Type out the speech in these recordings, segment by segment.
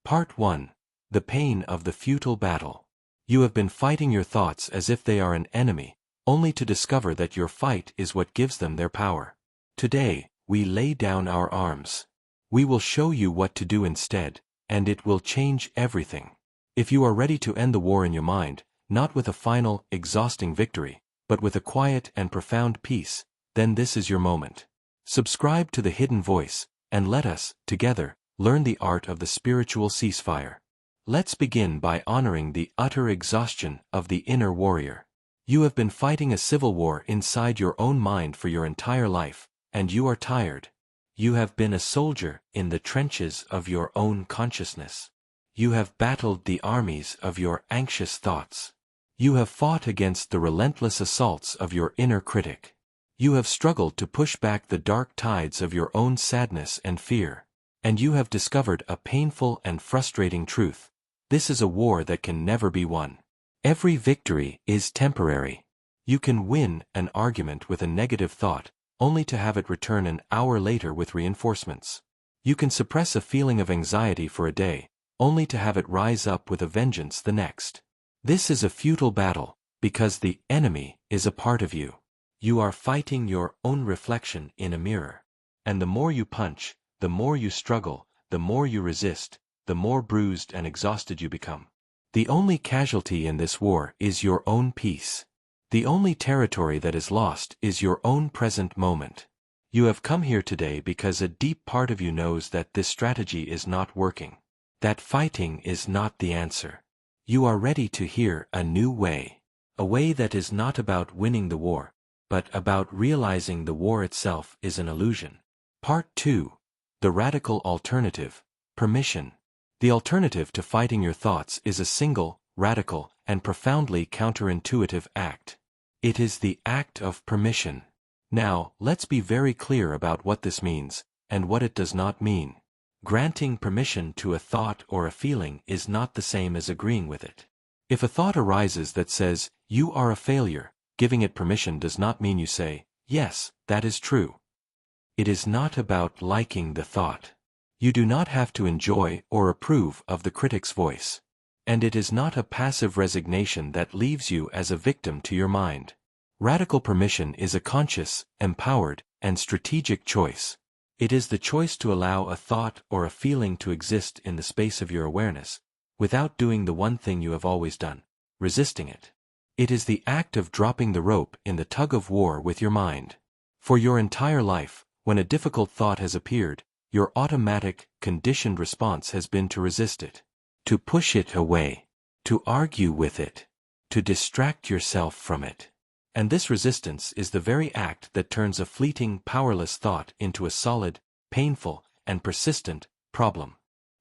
Part 1. The pain of the futile battle. You have been fighting your thoughts as if they are an enemy, only to discover that your fight is what gives them their power. Today, we lay down our arms. We will show you what to do instead, and it will change everything. If you are ready to end the war in your mind, not with a final, exhausting victory, but with a quiet and profound peace, then this is your moment. Subscribe to the Hidden Voice, and let us, together, learn the art of the spiritual ceasefire. Let's begin by honoring the utter exhaustion of the inner warrior. You have been fighting a civil war inside your own mind for your entire life, and you are tired. You have been a soldier in the trenches of your own consciousness. You have battled the armies of your anxious thoughts. You have fought against the relentless assaults of your inner critic. You have struggled to push back the dark tides of your own sadness and fear. And you have discovered a painful and frustrating truth. This is a war that can never be won. Every victory is temporary. You can win an argument with a negative thought, only to have it return an hour later with reinforcements. You can suppress a feeling of anxiety for a day, only to have it rise up with a vengeance the next. This is a futile battle, because the enemy is a part of you. You are fighting your own reflection in a mirror. And the more you punch, the more you struggle, the more you resist, the more bruised and exhausted you become. The only casualty in this war is your own peace. The only territory that is lost is your own present moment. You have come here today because a deep part of you knows that this strategy is not working. That fighting is not the answer. You are ready to hear a new way. A way that is not about winning the war, but about realizing the war itself is an illusion. Part 2. The radical alternative, permission. The alternative to fighting your thoughts is a single, radical, and profoundly counterintuitive act. It is the act of permission. Now, let's be very clear about what this means, and what it does not mean. Granting permission to a thought or a feeling is not the same as agreeing with it. If a thought arises that says, "You are a failure," giving it permission does not mean you say, "Yes, that is true." It is not about liking the thought. You do not have to enjoy or approve of the critic's voice. And it is not a passive resignation that leaves you as a victim to your mind. Radical permission is a conscious, empowered, and strategic choice. It is the choice to allow a thought or a feeling to exist in the space of your awareness, without doing the one thing you have always done, resisting it. It is the act of dropping the rope in the tug-of-war with your mind. For your entire life, when a difficult thought has appeared, your automatic, conditioned response has been to resist it, to push it away, to argue with it, to distract yourself from it. And this resistance is the very act that turns a fleeting, powerless thought into a solid, painful, and persistent problem.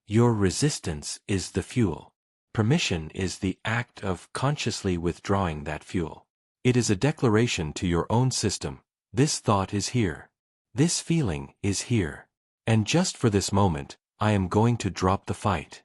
Your resistance is the fuel. Permission is the act of consciously withdrawing that fuel. It is a declaration to your own system, "This thought is here. This feeling is here. And just for this moment, I am going to drop the fight.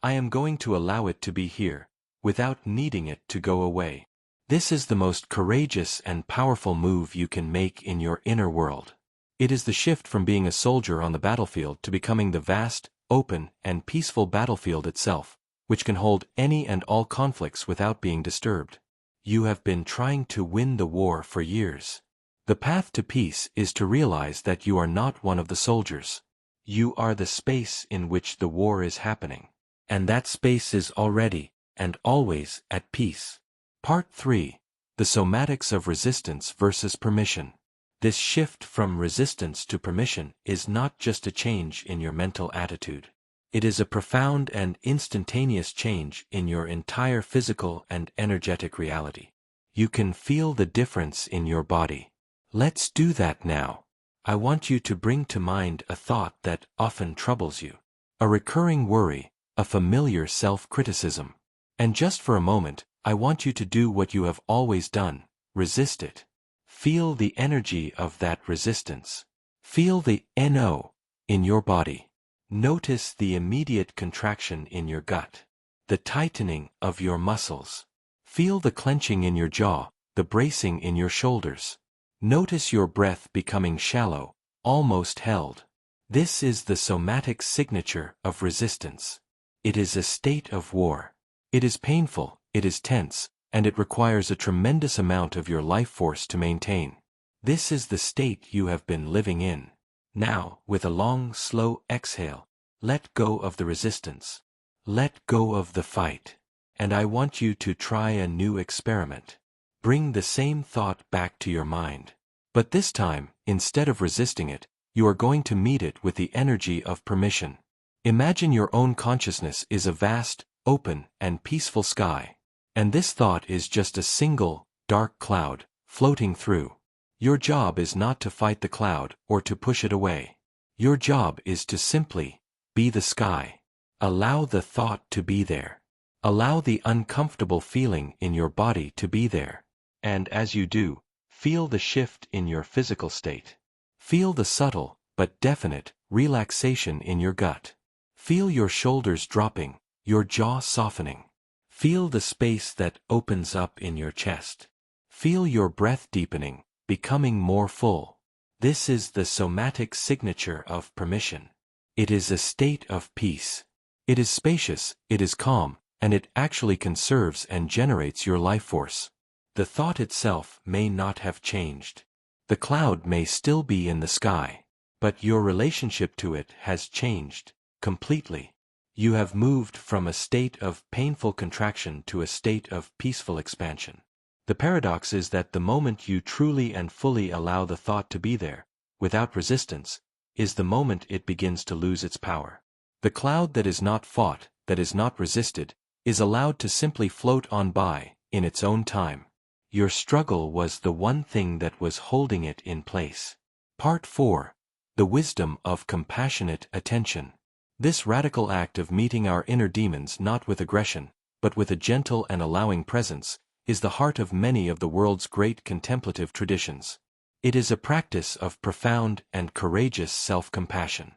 I am going to allow it to be here, without needing it to go away." This is the most courageous and powerful move you can make in your inner world. It is the shift from being a soldier on the battlefield to becoming the vast, open, and peaceful battlefield itself, which can hold any and all conflicts without being disturbed. You have been trying to win the war for years. The path to peace is to realize that you are not one of the soldiers. You are the space in which the war is happening. And that space is already, and always, at peace. Part 3. The somatics of resistance versus permission. This shift from resistance to permission is not just a change in your mental attitude. It is a profound and instantaneous change in your entire physical and energetic reality. You can feel the difference in your body. Let's do that now. I want you to bring to mind a thought that often troubles you. A recurring worry, a familiar self-criticism. And just for a moment, I want you to do what you have always done, resist it. Feel the energy of that resistance. Feel the NO in your body. Notice the immediate contraction in your gut, the tightening of your muscles. Feel the clenching in your jaw, the bracing in your shoulders. Notice your breath becoming shallow, almost held. This is the somatic signature of resistance. It is a state of war. It is painful, it is tense, and it requires a tremendous amount of your life force to maintain. This is the state you have been living in. Now, with a long, slow exhale, let go of the resistance. Let go of the fight. And I want you to try a new experiment. Bring the same thought back to your mind. But this time, instead of resisting it, you are going to meet it with the energy of permission. Imagine your own consciousness is a vast, open, and peaceful sky. And this thought is just a single, dark cloud, floating through. Your job is not to fight the cloud or to push it away. Your job is to simply be the sky. Allow the thought to be there. Allow the uncomfortable feeling in your body to be there. And as you do, feel the shift in your physical state. Feel the subtle, but definite, relaxation in your gut. Feel your shoulders dropping, your jaw softening. Feel the space that opens up in your chest. Feel your breath deepening, becoming more full. This is the somatic signature of permission. It is a state of peace. It is spacious, it is calm, and it actually conserves and generates your life force. The thought itself may not have changed. The cloud may still be in the sky, but your relationship to it has changed, completely. You have moved from a state of painful contraction to a state of peaceful expansion. The paradox is that the moment you truly and fully allow the thought to be there, without resistance, is the moment it begins to lose its power. The cloud that is not fought, that is not resisted, is allowed to simply float on by, in its own time. Your struggle was the one thing that was holding it in place. Part 4. The wisdom of compassionate attention. This radical act of meeting our inner demons not with aggression, but with a gentle and allowing presence, is the heart of many of the world's great contemplative traditions. It is a practice of profound and courageous self-compassion.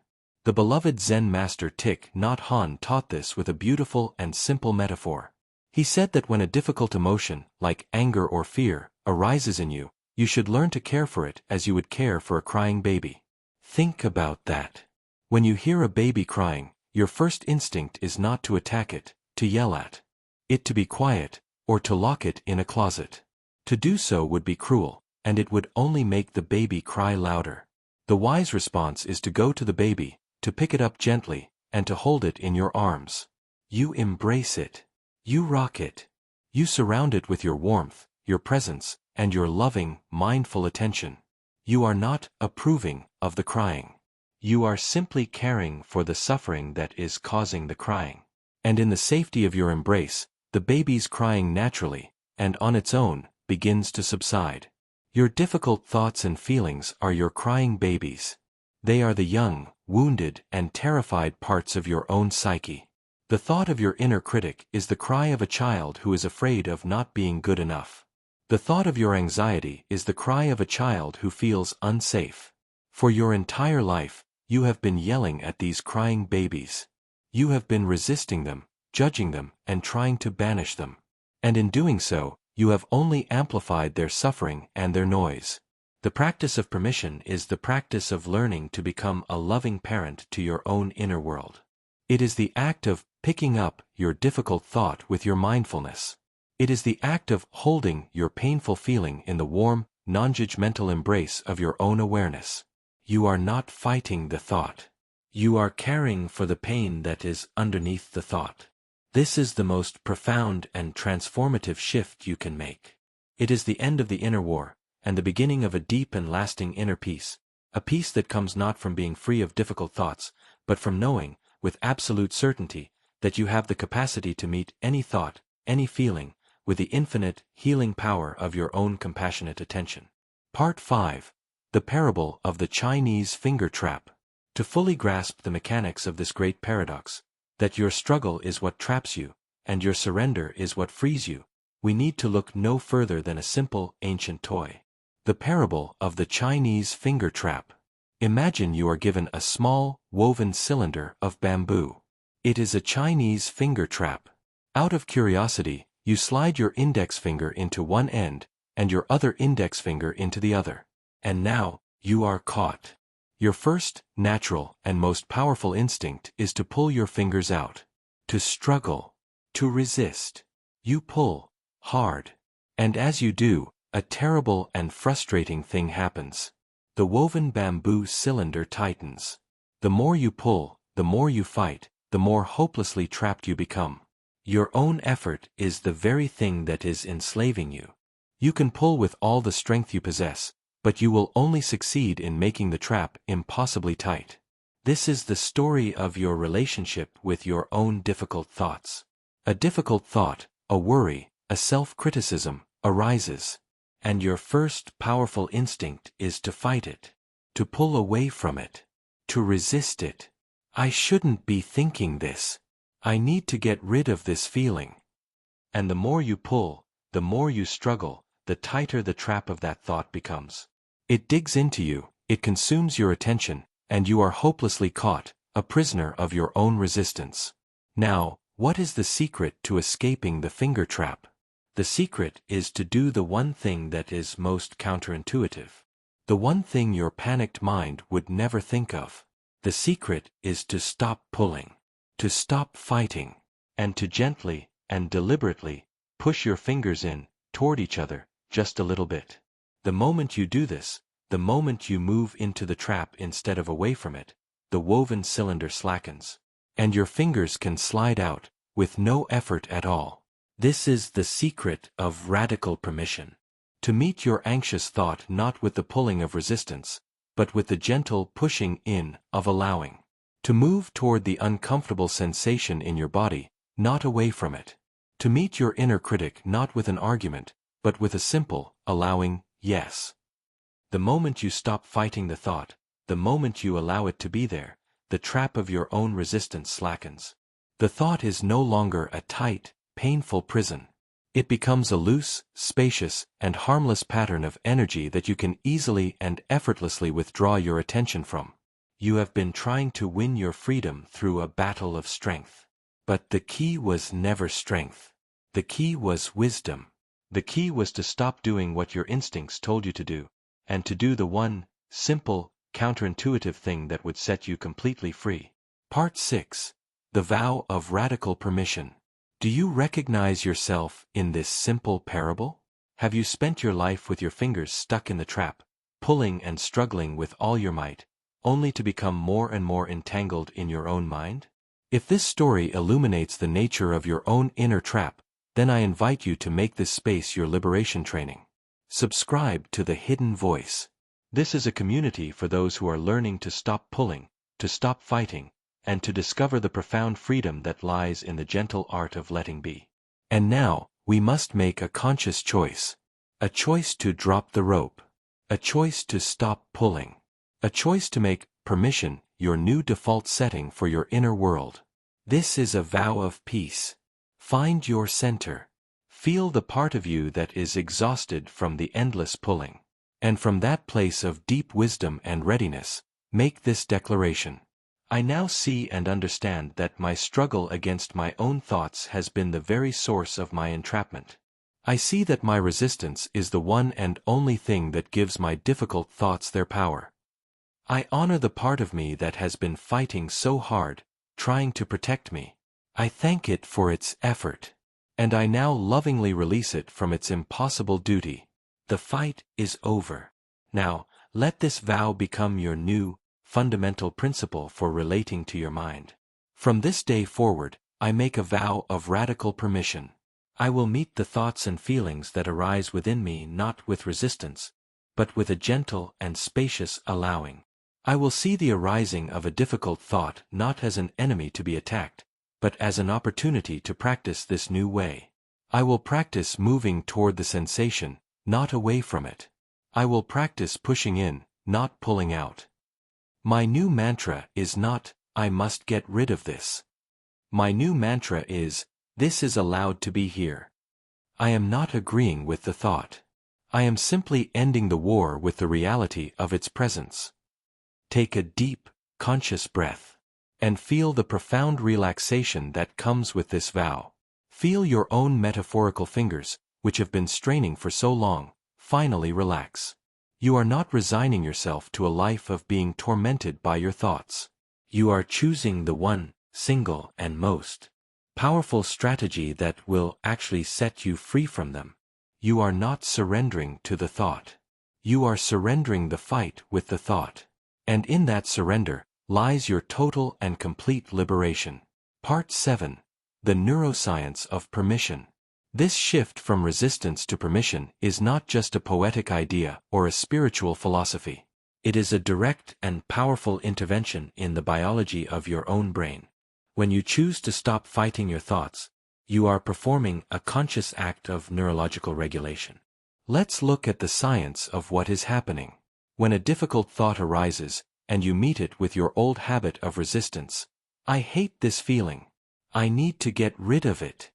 The beloved Zen master Thich Nhat Hanh taught this with a beautiful and simple metaphor. He said that when a difficult emotion, like anger or fear, arises in you, you should learn to care for it as you would care for a crying baby. Think about that. When you hear a baby crying, your first instinct is not to attack it, to yell at it to be quiet, or to lock it in a closet. To do so would be cruel, and it would only make the baby cry louder. The wise response is to go to the baby, to pick it up gently, and to hold it in your arms. You embrace it. You rock it. You surround it with your warmth, your presence, and your loving, mindful attention. You are not approving of the crying. You are simply caring for the suffering that is causing the crying. And in the safety of your embrace, the baby's crying naturally, and on its own, begins to subside. Your difficult thoughts and feelings are your crying babies. They are the young, wounded, and terrified parts of your own psyche. The thought of your inner critic is the cry of a child who is afraid of not being good enough. The thought of your anxiety is the cry of a child who feels unsafe. For your entire life, you have been yelling at these crying babies. You have been resisting them, judging them, and trying to banish them. And in doing so, you have only amplified their suffering and their noise. The practice of permission is the practice of learning to become a loving parent to your own inner world. It is the act of picking up your difficult thought with your mindfulness. It is the act of holding your painful feeling in the warm, non-judgmental embrace of your own awareness. You are not fighting the thought. You are caring for the pain that is underneath the thought. This is the most profound and transformative shift you can make. It is the end of the inner war, and the beginning of a deep and lasting inner peace, a peace that comes not from being free of difficult thoughts, but from knowing, with absolute certainty, that you have the capacity to meet any thought, any feeling, with the infinite, healing power of your own compassionate attention. Part 5. The Parable of the Chinese Finger Trap. To fully grasp the mechanics of this great paradox, that your struggle is what traps you, and your surrender is what frees you, we need to look no further than a simple, ancient toy. The Parable of the Chinese Finger Trap. Imagine you are given a small, woven cylinder of bamboo. It is a Chinese finger trap. Out of curiosity, you slide your index finger into one end, and your other index finger into the other. And now, you are caught. Your first, natural, and most powerful instinct is to pull your fingers out. to struggle, to resist. You pull hard. And as you do, a terrible and frustrating thing happens. The woven bamboo cylinder tightens. The more you pull, the more you fight, the more hopelessly trapped you become. Your own effort is the very thing that is enslaving you. You can pull with all the strength you possess, but you will only succeed in making the trap impossibly tight. This is the story of your relationship with your own difficult thoughts. A difficult thought, a worry, a self-criticism, arises. And your first powerful instinct is to fight it, to pull away from it, to resist it. I shouldn't be thinking this. I need to get rid of this feeling. And the more you pull, the more you struggle, the tighter the trap of that thought becomes. It digs into you, it consumes your attention, and you are hopelessly caught, a prisoner of your own resistance. Now, what is the secret to escaping the finger trap? The secret is to do the one thing that is most counterintuitive. The one thing your panicked mind would never think of. The secret is to stop pulling, to stop fighting, and to gently and deliberately push your fingers in toward each other just a little bit. The moment you do this, the moment you move into the trap instead of away from it, the woven cylinder slackens, and your fingers can slide out with no effort at all. This is the secret of radical permission. To meet your anxious thought not with the pulling of resistance, but with the gentle pushing in of allowing. To move toward the uncomfortable sensation in your body, not away from it. To meet your inner critic not with an argument, but with a simple, allowing, yes. The moment you stop fighting the thought, the moment you allow it to be there, the trap of your own resistance slackens. The thought is no longer a tight, painful prison. It becomes a loose, spacious, and harmless pattern of energy that you can easily and effortlessly withdraw your attention from. You have been trying to win your freedom through a battle of strength. But the key was never strength. The key was wisdom. The key was to stop doing what your instincts told you to do, and to do the one, simple, counterintuitive thing that would set you completely free. Part 6. The Vow of Radical Permission. Do you recognize yourself in this simple parable? Have you spent your life with your fingers stuck in the trap, pulling and struggling with all your might, only to become more and more entangled in your own mind? If this story illuminates the nature of your own inner trap, then I invite you to make this space your liberation training. Subscribe to The Hidden Voice. This is a community for those who are learning to stop pulling, to stop fighting, and to discover the profound freedom that lies in the gentle art of letting be. And now, we must make a conscious choice. A choice to drop the rope. A choice to stop pulling. A choice to make permission your new default setting for your inner world. This is a vow of peace. Find your center. Feel the part of you that is exhausted from the endless pulling. And from that place of deep wisdom and readiness, make this declaration. I now see and understand that my struggle against my own thoughts has been the very source of my entrapment. I see that my resistance is the one and only thing that gives my difficult thoughts their power. I honor the part of me that has been fighting so hard, trying to protect me. I thank it for its effort. And I now lovingly release it from its impossible duty. The fight is over. Now, let this vow become your new, fundamental principle for relating to your mind. From this day forward, I make a vow of radical permission. I will meet the thoughts and feelings that arise within me not with resistance, but with a gentle and spacious allowing. I will see the arising of a difficult thought not as an enemy to be attacked, but as an opportunity to practice this new way. I will practice moving toward the sensation, not away from it. I will practice pushing in, not pulling out. My new mantra is not, I must get rid of this. My new mantra is, this is allowed to be here. I am not agreeing with the thought. I am simply ending the war with the reality of its presence. Take a deep, conscious breath, and feel the profound relaxation that comes with this vow. Feel your own metaphorical fingers, which have been straining for so long, finally relax. You are not resigning yourself to a life of being tormented by your thoughts. You are choosing the one, single and most powerful strategy that will actually set you free from them. You are not surrendering to the thought. You are surrendering the fight with the thought. And in that surrender lies your total and complete liberation. Part 7. The Neuroscience of Permission. This shift from resistance to permission is not just a poetic idea or a spiritual philosophy. It is a direct and powerful intervention in the biology of your own brain. When you choose to stop fighting your thoughts, you are performing a conscious act of neurological regulation. Let's look at the science of what is happening. When a difficult thought arises, and you meet it with your old habit of resistance, I hate this feeling. I need to get rid of it.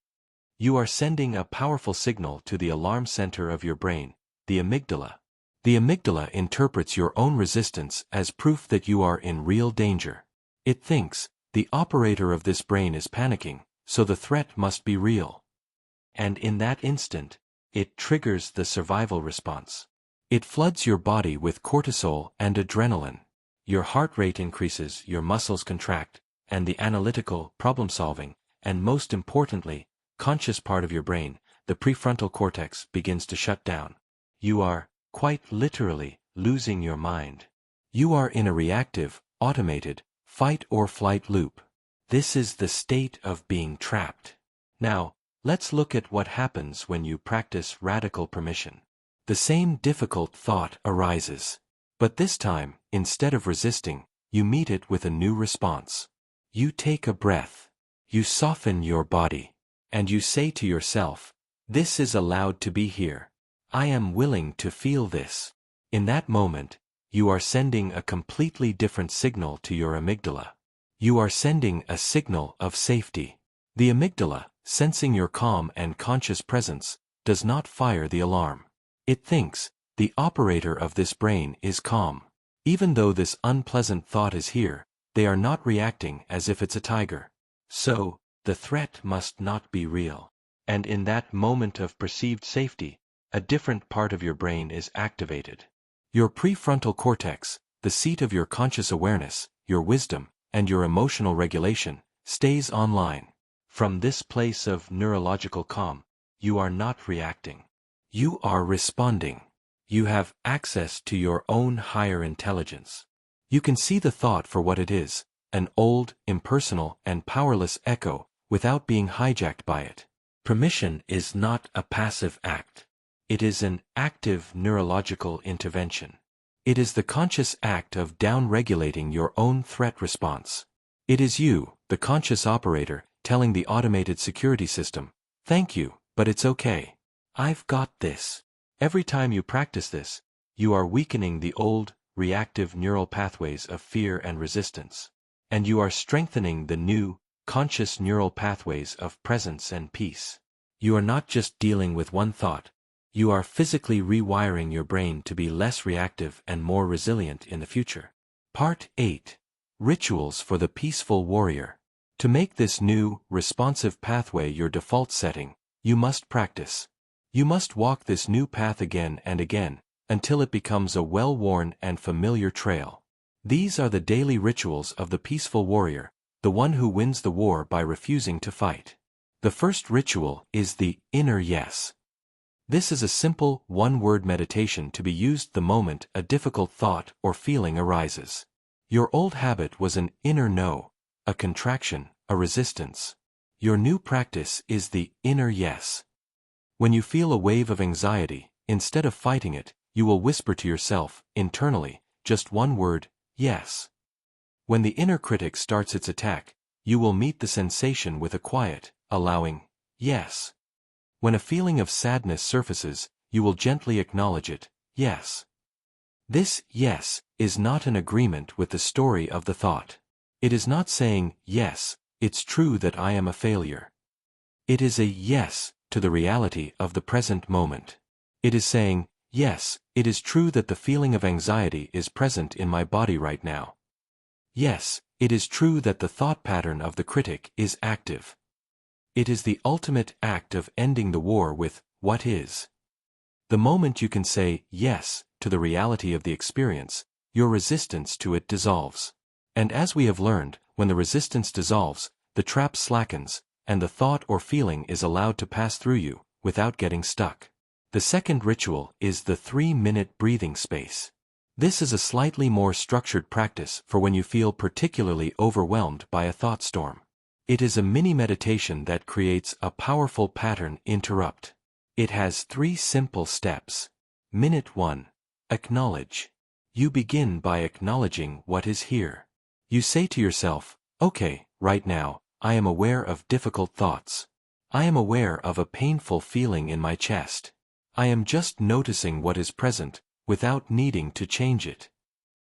You are sending a powerful signal to the alarm center of your brain, the amygdala. The amygdala interprets your own resistance as proof that you are in real danger. It thinks, the operator of this brain is panicking, so the threat must be real. And in that instant, it triggers the survival response. It floods your body with cortisol and adrenaline. Your heart rate increases, your muscles contract, and the analytical, problem-solving, and most importantly, conscious part of your brain, the prefrontal cortex, begins to shut down. You are, quite literally, losing your mind. You are in a reactive, automated, fight-or-flight loop. This is the state of being trapped. Now, let's look at what happens when you practice radical permission. The same difficult thought arises. But this time, instead of resisting, you meet it with a new response. You take a breath. You soften your body. And you say to yourself, this is allowed to be here. I am willing to feel this. In that moment, you are sending a completely different signal to your amygdala. You are sending a signal of safety. The amygdala, sensing your calm and conscious presence, does not fire the alarm. It thinks, the operator of this brain is calm. Even though this unpleasant thought is here, they are not reacting as if it's a tiger. So, the threat must not be real. And in that moment of perceived safety, a different part of your brain is activated. Your prefrontal cortex, the seat of your conscious awareness, your wisdom, and your emotional regulation, stays online. From this place of neurological calm, you are not reacting. You are responding. You have access to your own higher intelligence. You can see the thought for what it is, an old, impersonal, and powerless echo, without being hijacked by it. Permission is not a passive act. It is an active neurological intervention. It is the conscious act of down-regulating your own threat response. It is you, the conscious operator, telling the automated security system, thank you, but it's okay. I've got this. Every time you practice this, you are weakening the old, reactive neural pathways of fear and resistance. And you are strengthening the new, conscious neural pathways of presence and peace. You are not just dealing with one thought. You are physically rewiring your brain to be less reactive and more resilient in the future. Part 8. Rituals for the Peaceful Warrior. To make this new, responsive pathway your default setting, you must practice. You must walk this new path again and again, until it becomes a well-worn and familiar trail. These are the daily rituals of the peaceful warrior, the one who wins the war by refusing to fight. The first ritual is the inner yes. This is a simple, one-word meditation to be used the moment a difficult thought or feeling arises. Your old habit was an inner no, a contraction, a resistance. Your new practice is the inner yes. When you feel a wave of anxiety, instead of fighting it, you will whisper to yourself, internally, just one word, yes. When the inner critic starts its attack, you will meet the sensation with a quiet, allowing, yes. When a feeling of sadness surfaces, you will gently acknowledge it, yes. This yes is not an agreement with the story of the thought. It is not saying, yes, it's true that I am a failure. It is a yes to the reality of the present moment. It is saying, yes, it is true that the feeling of anxiety is present in my body right now. Yes, it is true that the thought pattern of the critic is active. It is the ultimate act of ending the war with what is. The moment you can say yes to the reality of the experience, your resistance to it dissolves. And as we have learned, when the resistance dissolves, the trap slackens, and the thought or feeling is allowed to pass through you, without getting stuck. The second ritual is the 3-minute breathing space. This is a slightly more structured practice for when you feel particularly overwhelmed by a thought storm. It is a mini meditation that creates a powerful pattern interrupt. It has 3 simple steps. Minute 1. Acknowledge. You begin by acknowledging what is here. You say to yourself, okay, right now, I am aware of difficult thoughts. I am aware of a painful feeling in my chest. I am just noticing what is present, without needing to change it.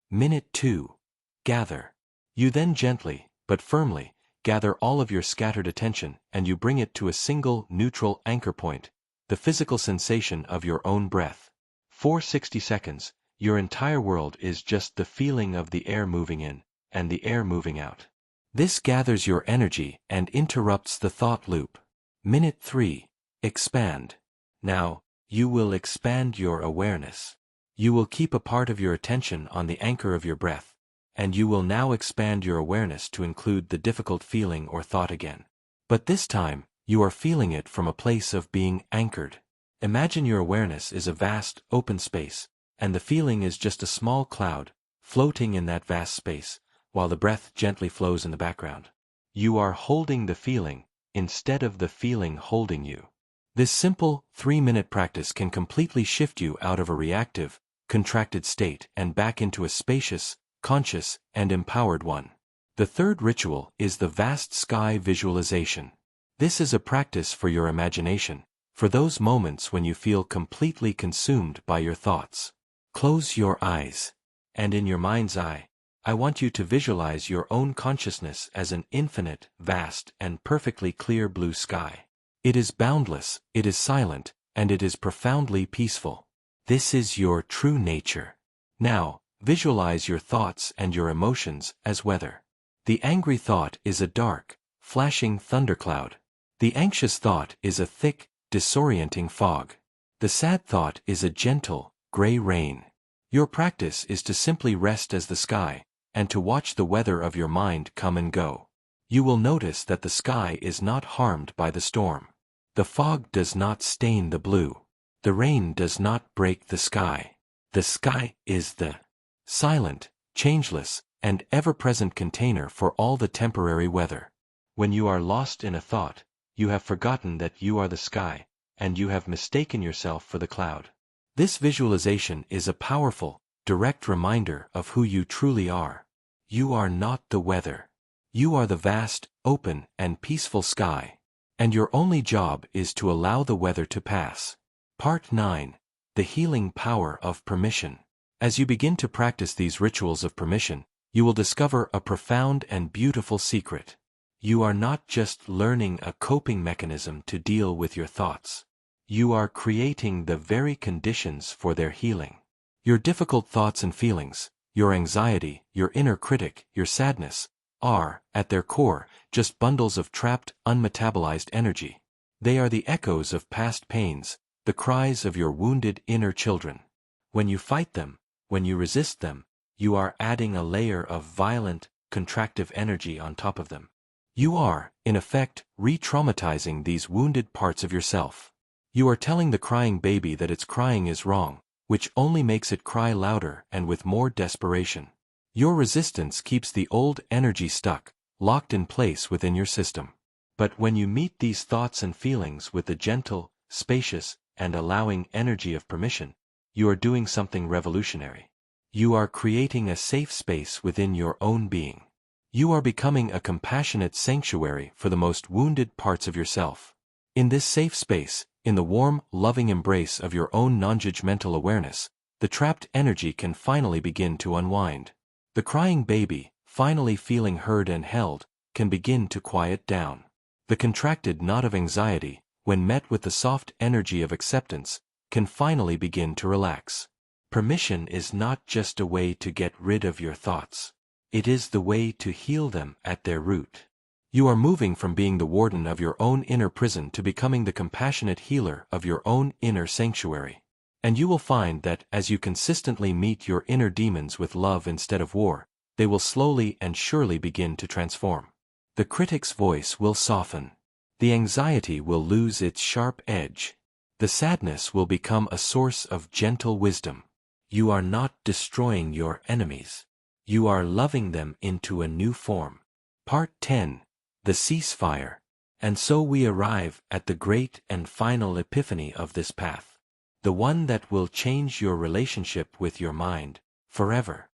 Minute 2. Gather. You then gently, but firmly, gather all of your scattered attention and you bring it to a single, neutral anchor point, the physical sensation of your own breath. For 60 seconds, your entire world is just the feeling of the air moving in, and the air moving out. This gathers your energy and interrupts the thought loop. Minute 3. Expand. Now, you will expand your awareness. You will keep a part of your attention on the anchor of your breath, and you will now expand your awareness to include the difficult feeling or thought again. But this time, you are feeling it from a place of being anchored. Imagine your awareness is a vast, open space, and the feeling is just a small cloud, floating in that vast space, while the breath gently flows in the background. You are holding the feeling, instead of the feeling holding you. This simple, 3-minute practice can completely shift you out of a reactive, contracted state and back into a spacious, conscious, and empowered one. The third ritual is the vast sky visualization. This is a practice for your imagination, for those moments when you feel completely consumed by your thoughts. Close your eyes. And in your mind's eye, I want you to visualize your own consciousness as an infinite, vast, and perfectly clear blue sky. It is boundless, it is silent, and it is profoundly peaceful. This is your true nature. Now, visualize your thoughts and your emotions as weather. The angry thought is a dark, flashing thundercloud. The anxious thought is a thick, disorienting fog. The sad thought is a gentle, gray rain. Your practice is to simply rest as the sky, and to watch the weather of your mind come and go. You will notice that the sky is not harmed by the storm. The fog does not stain the blue. The rain does not break the sky. The sky is the silent, changeless, and ever-present container for all the temporary weather. When you are lost in a thought, you have forgotten that you are the sky, and you have mistaken yourself for the cloud. This visualization is a powerful, direct reminder of who you truly are. You are not the weather. You are the vast, open, and peaceful sky. And your only job is to allow the weather to pass. Part 9. The healing power of permission. As you begin to practice these rituals of permission, you will discover a profound and beautiful secret. You are not just learning a coping mechanism to deal with your thoughts. You are creating the very conditions for their healing. Your difficult thoughts and feelings, your anxiety, your inner critic, your sadness, are, at their core, just bundles of trapped, unmetabolized energy. They are the echoes of past pains, the cries of your wounded inner children. When you fight them, when you resist them, you are adding a layer of violent, contractive energy on top of them. You are, in effect, re-traumatizing these wounded parts of yourself. You are telling the crying baby that its crying is wrong, which only makes it cry louder and with more desperation. Your resistance keeps the old energy stuck, locked in place within your system. But when you meet these thoughts and feelings with the gentle, spacious, and allowing energy of permission, you are doing something revolutionary. You are creating a safe space within your own being. You are becoming a compassionate sanctuary for the most wounded parts of yourself. In this safe space, in the warm, loving embrace of your own non-judgmental awareness, the trapped energy can finally begin to unwind. The crying baby, finally feeling heard and held, can begin to quiet down. The contracted knot of anxiety, when met with the soft energy of acceptance, can finally begin to relax. Permission is not just a way to get rid of your thoughts. It is the way to heal them at their root. You are moving from being the warden of your own inner prison to becoming the compassionate healer of your own inner sanctuary. And you will find that as you consistently meet your inner demons with love instead of war, they will slowly and surely begin to transform. The critic's voice will soften. The anxiety will lose its sharp edge. The sadness will become a source of gentle wisdom. You are not destroying your enemies. You are loving them into a new form. Part 10. The Ceasefire. And so we arrive at the great and final epiphany of this path. The one that will change your relationship with your mind forever.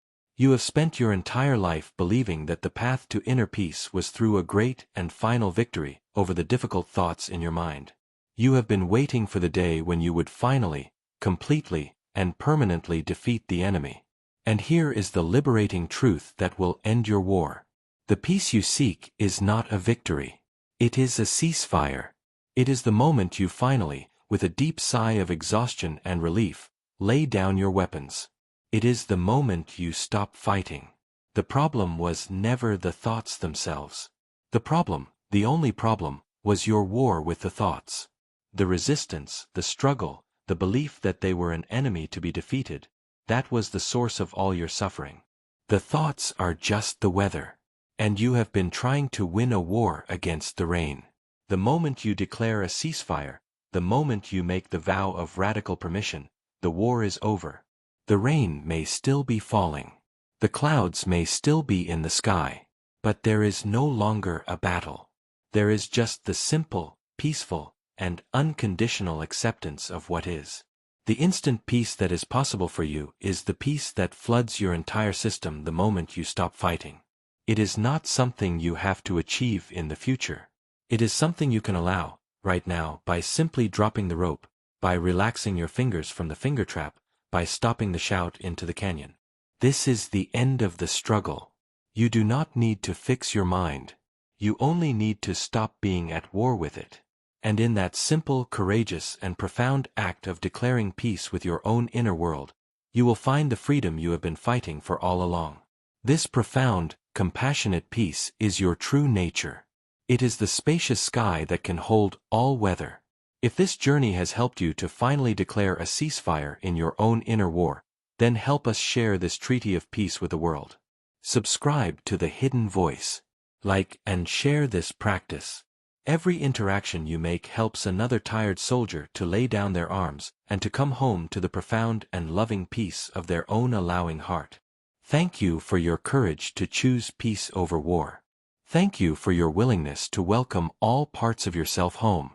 You have spent your entire life believing that the path to inner peace was through a great and final victory over the difficult thoughts in your mind. You have been waiting for the day when you would finally, completely, and permanently defeat the enemy. And here is the liberating truth that will end your war. The peace you seek is not a victory. It is a ceasefire. It is the moment you finally, with a deep sigh of exhaustion and relief, lay down your weapons. It is the moment you stop fighting. The problem was never the thoughts themselves. The problem, the only problem, was your war with the thoughts. The resistance, the struggle, the belief that they were an enemy to be defeated, that was the source of all your suffering. The thoughts are just the weather. And you have been trying to win a war against the rain. The moment you declare a ceasefire, the moment you make the vow of radical permission, the war is over. The rain may still be falling. The clouds may still be in the sky. But there is no longer a battle. There is just the simple, peaceful, and unconditional acceptance of what is. The instant peace that is possible for you is the peace that floods your entire system the moment you stop fighting. It is not something you have to achieve in the future. It is something you can allow, right now, by simply dropping the rope, by relaxing your fingers from the finger trap, by stopping the shout into the canyon. This is the end of the struggle. You do not need to fix your mind. You only need to stop being at war with it. And in that simple, courageous, and profound act of declaring peace with your own inner world, you will find the freedom you have been fighting for all along. This profound, compassionate peace is your true nature. It is the spacious sky that can hold all weather. If this journey has helped you to finally declare a ceasefire in your own inner war, then help us share this treaty of peace with the world. Subscribe to The Hidden Voice. Like and share this practice. Every interaction you make helps another tired soldier to lay down their arms and to come home to the profound and loving peace of their own allowing heart. Thank you for your courage to choose peace over war. Thank you for your willingness to welcome all parts of yourself home.